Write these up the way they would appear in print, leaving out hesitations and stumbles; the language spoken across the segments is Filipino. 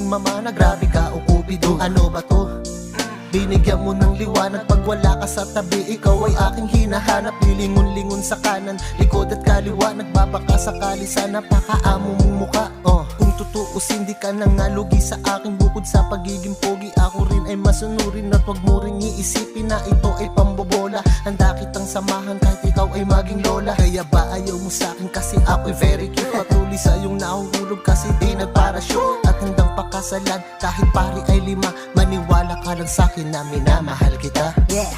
mama na grabe ka o kupido. Ano ba to? Binigyan mo ng liwanag pag wala ka sa tabi. Ikaw ay aking hinahanap. Lilingon-lingon sa kanan, likod at kaliwa. Nagbabaka sakali sa napakaamo mong muka. Kung tutuusin di ka nang nalugi sa aking bukod sa pagiging pogi. Ako rin ay masunurin at wag mo rin iisipin na ito ay pambobola. Handa kitang samahan kahit ikaw ay maging lola. Kaya ba ayaw mo sa akin kasi ako'y very cute. Patuloy sa iyong nahuhulog kasi di nagparashoot. At handang pakasalan kahit pari ay 5. Maniwala ka lang sa'kin na minamahal kita. Yeah.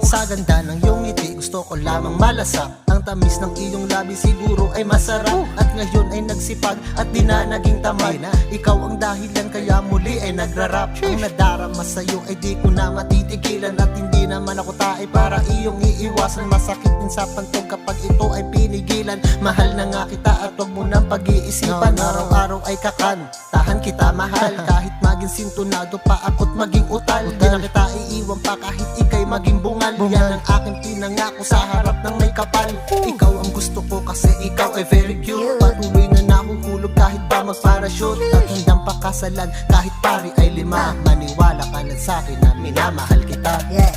Sa ganda ng iyong ngiti, gusto ko lamang malasap. Ang tamis ng iyong labi siguro ay masarap. At ngayon ay nagsipag at di na naging tamad. Ikaw ang dahilan kaya muli ay nagrarap. Ang nadarama sa'yo ay di ko na matitigilan. At hindi naman ako tae para iyong iiwasan. Masakit din sa pantog kapag ito ay pinigilan. Mahal na nga kita at wag mo nang pag-iisipan. Araw-araw ay kakantahan kita mahal. Kahit maging sintonado pa ako't maging utal. Di na kita iiwan pa kahit ikay maging bungal. Yan ang aking pinangako sa harap ng may kapal. Ikaw ang gusto ko kasi ikaw ay very cute. Patuloy na nahuhulog kahit pa mag-parachute. At handang pakasalan kahit pari ay 5. Maniwala ka lang sa'kin na minamahal kita. Yeah.